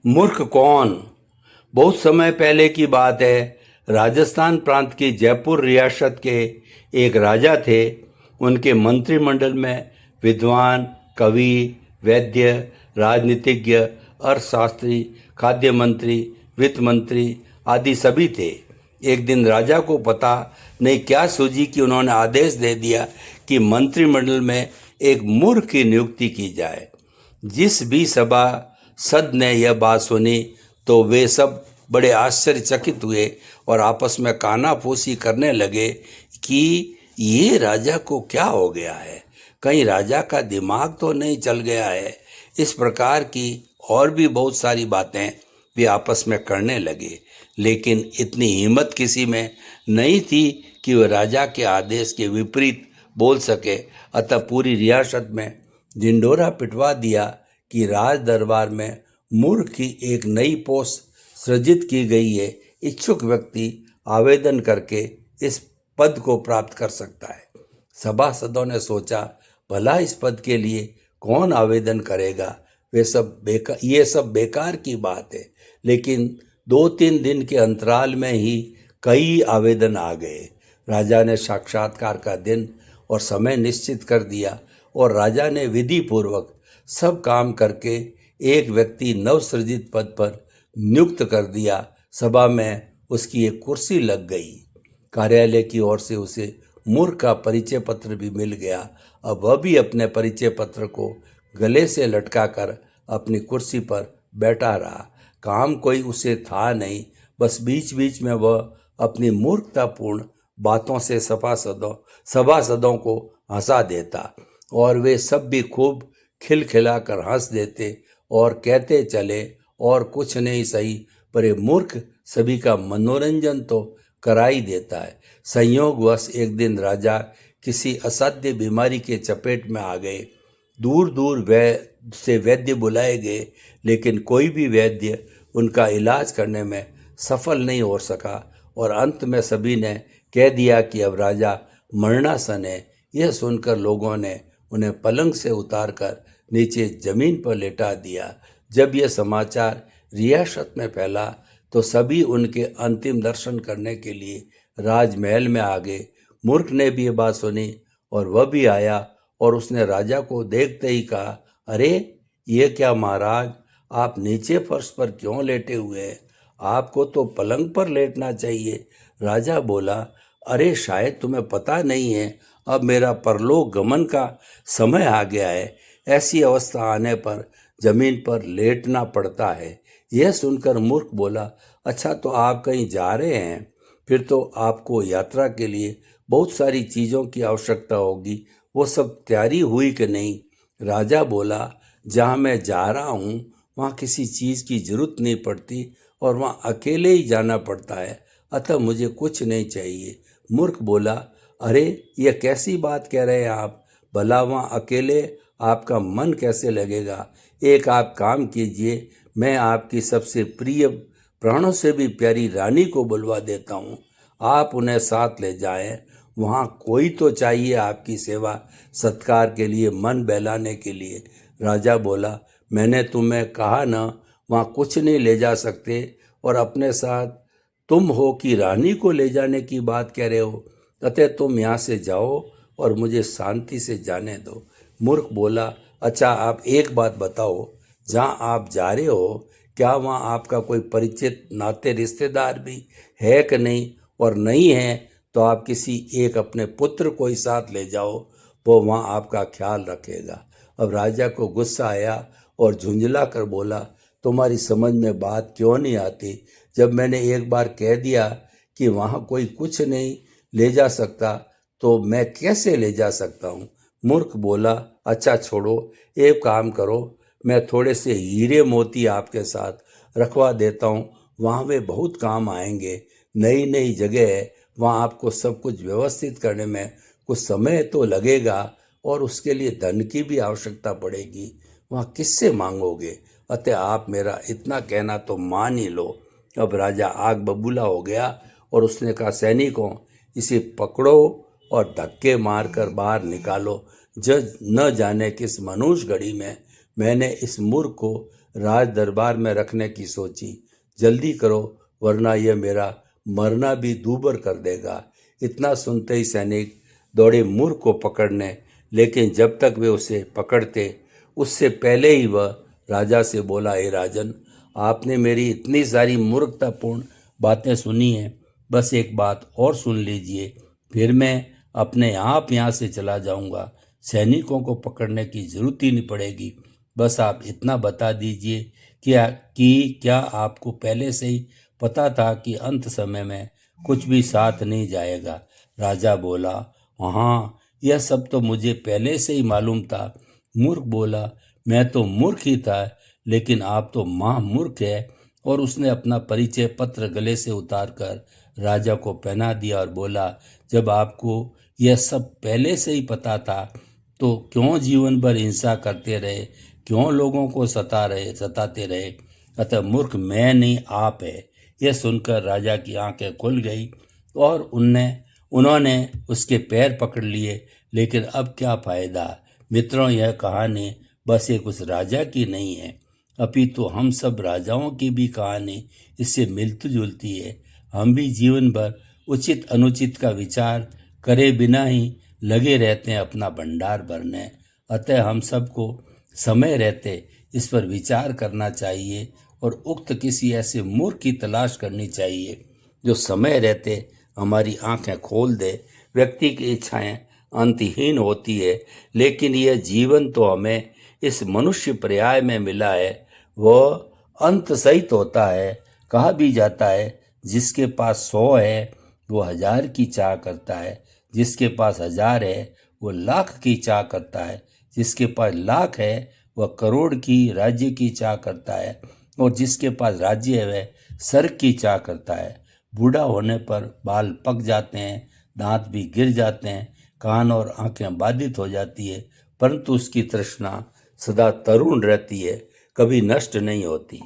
मूर्ख कौन। बहुत समय पहले की बात है। राजस्थान प्रांत की जयपुर रियासत के एक राजा थे। उनके मंत्रिमंडल में विद्वान, कवि, वैद्य, राजनीतिज्ञ, अर्थशास्त्री, खाद्य मंत्री, वित्त मंत्री आदि सभी थे। एक दिन राजा को पता नहीं क्या सूझी कि उन्होंने आदेश दे दिया कि मंत्रिमंडल में एक मूर्ख की नियुक्ति की जाए। जिस भी सभा सद ने यह बात सुनी तो वे सब बड़े आश्चर्यचकित हुए और आपस में कानाफूसी करने लगे कि ये राजा को क्या हो गया है, कहीं राजा का दिमाग तो नहीं चल गया है। इस प्रकार की और भी बहुत सारी बातें वे आपस में करने लगे, लेकिन इतनी हिम्मत किसी में नहीं थी कि वह राजा के आदेश के विपरीत बोल सके। अतः पूरी रियासत में ढिंढोरा पिटवा दिया कि राज दरबार में मूर्ख की एक नई पोस्ट सृजित की गई है। इच्छुक व्यक्ति आवेदन करके इस पद को प्राप्त कर सकता है। सभासदों ने सोचा, भला इस पद के लिए कौन आवेदन करेगा, ये सब बेकार की बात है। लेकिन 2-3 दिन के अंतराल में ही कई आवेदन आ गए। राजा ने साक्षात्कार का दिन और समय निश्चित कर दिया और राजा ने विधि पूर्वक सब काम करके एक व्यक्ति नवसृजित पद पर नियुक्त कर दिया। सभा में उसकी एक कुर्सी लग गई। कार्यालय की ओर से उसे मूर्ख का परिचय पत्र भी मिल गया। अब वह भी अपने परिचय पत्र को गले से लटका कर अपनी कुर्सी पर बैठा रहा। काम कोई उसे था नहीं, बस बीच बीच में वह अपनी मूर्खतापूर्ण बातों से सभासदों को हंसा देता और वे सब भी खूब खिलखिलाकर हंस देते और कहते चले, और कुछ नहीं सही पर ये मूर्ख सभी का मनोरंजन तो करा ही देता है। संयोगवश एक दिन राजा किसी असाध्य बीमारी के चपेट में आ गए। दूर दूर से वैद्य बुलाए गए, लेकिन कोई भी वैद्य उनका इलाज करने में सफल नहीं हो सका और अंत में सभी ने कह दिया कि अब राजा मरणासन है। यह सुनकर लोगों ने उन्हें पलंग से उतारकर नीचे जमीन पर लेटा दिया। जब यह समाचार रियासत में फैला तो सभी उनके अंतिम दर्शन करने के लिए राजमहल में आ गए। मूर्ख ने भी यह बात सुनी और वह भी आया और उसने राजा को देखते ही कहा, अरे ये क्या महाराज, आप नीचे फर्श पर क्यों लेटे हुए हैं? आपको तो पलंग पर लेटना चाहिए। राजा बोला, अरे शायद तुम्हें पता नहीं है, अब मेरा परलोक गमन का समय आ गया है। ऐसी अवस्था आने पर जमीन पर लेटना पड़ता है। यह सुनकर मूर्ख बोला, अच्छा तो आप कहीं जा रहे हैं? फिर तो आपको यात्रा के लिए बहुत सारी चीज़ों की आवश्यकता होगी, वो सब तैयारी हुई कि नहीं? राजा बोला, जहाँ मैं जा रहा हूँ वहाँ किसी चीज़ की जरूरत नहीं पड़ती और वहाँ अकेले ही जाना पड़ता है, अतः मुझे कुछ नहीं चाहिए। मूर्ख बोला, अरे यह कैसी बात कह रहे हैं आप? भला वहाँ अकेले आपका मन कैसे लगेगा? एक आप काम कीजिए, मैं आपकी सबसे प्रिय, प्राणों से भी प्यारी रानी को बुलवा देता हूँ, आप उन्हें साथ ले जाएं। वहाँ कोई तो चाहिए आपकी सेवा सत्कार के लिए, मन बहलाने के लिए। राजा बोला, मैंने तुम्हें कहा ना, वहाँ कुछ नहीं ले जा सकते, और अपने साथ तुम हो कि रानी को ले जाने की बात कह रहे हो? अतः तुम यहाँ से जाओ और मुझे शांति से जाने दो। मूर्ख बोला, अच्छा आप एक बात बताओ, जहाँ आप जा रहे हो क्या वहाँ आपका कोई परिचित नाते रिश्तेदार भी है कि नहीं? और नहीं है तो आप किसी एक अपने पुत्र को ही साथ ले जाओ, वो वहाँ आपका ख्याल रखेगा। अब राजा को गुस्सा आया और झुंझला कर बोला, तुम्हारी समझ में बात क्यों नहीं आती? जब मैंने एक बार कह दिया कि वहाँ कोई कुछ नहीं ले जा सकता तो मैं कैसे ले जा सकता हूँ? मूर्ख बोला, अच्छा छोड़ो, एक काम करो, मैं थोड़े से हीरे मोती आपके साथ रखवा देता हूँ, वहाँ वे बहुत काम आएंगे। नई नई जगह है, वहाँ आपको सब कुछ व्यवस्थित करने में कुछ समय तो लगेगा और उसके लिए धन की भी आवश्यकता पड़ेगी, वहाँ किससे मांगोगे? अतः आप मेरा इतना कहना तो मान ही लो। अब राजा आग बबूला हो गया और उसने कहा, सैनिकों इसे पकड़ो और धक्के मारकर बाहर निकालो। जज न जाने किस मनुष्य घड़ी में मैंने इस मूर्ख को राज दरबार में रखने की सोची। जल्दी करो वरना यह मेरा मरना भी दूभर कर देगा। इतना सुनते ही सैनिक दौड़े मूर्ख को पकड़ने, लेकिन जब तक वे उसे पकड़ते उससे पहले ही वह राजा से बोला, हे राजन, आपने मेरी इतनी सारी मूर्खतापूर्ण बातें सुनी हैं, बस एक बात और सुन लीजिए, फिर मैं अपने आप यहाँ से चला जाऊंगा। सैनिकों को पकड़ने की जरूरत ही नहीं पड़ेगी। बस आप इतना बता दीजिए क्या आपको पहले से ही पता था कि अंत समय में कुछ भी साथ नहीं जाएगा। राजा बोला, हाँ, यह सब तो मुझे पहले से ही मालूम था। मूर्ख बोला, मैं तो मूर्ख ही था, लेकिन आप तो महामूर्ख है। और उसने अपना परिचय पत्र गले से उतारकर राजा को पहना दिया और बोला, जब आपको यह सब पहले से ही पता था तो क्यों जीवन भर हिंसा करते रहे, क्यों लोगों को सताते रहे। अतः मूर्ख मैं नहीं, आप है। यह सुनकर राजा की आंखें खुल गई और उन्होंने उसके पैर पकड़ लिए। लेकिन अब क्या फायदा मित्रों, यह कहानी बस एक उस राजा की नहीं है, अपितु हम सब राजाओं की भी कहानी इससे मिलती जुलती है। हम भी जीवन भर उचित अनुचित का विचार करे बिना ही लगे रहते हैं अपना भंडार भरने। अतः हम सबको समय रहते इस पर विचार करना चाहिए और उक्त किसी ऐसे मूर्ख की तलाश करनी चाहिए जो समय रहते हमारी आंखें खोल दे। व्यक्ति की इच्छाएं अंतहीन होती है, लेकिन यह जीवन तो हमें इस मनुष्य पर्याय में मिला है, वह अंत सहित होता है। कहा भी जाता है, जिसके पास 100 है वो 1000 की चाह करता है, जिसके पास 1000 है वो लाख की चाह करता है, जिसके पास लाख है वह करोड़ की राज्य की चाह करता है, और जिसके पास राज्य है वह स्वर्ग की चाह करता है। बूढ़ा होने पर बाल पक जाते हैं, दांत भी गिर जाते हैं, कान और आंखें बाधित हो जाती है, परंतु उसकी तृष्णा सदा तरुण रहती है, कभी नष्ट नहीं होती।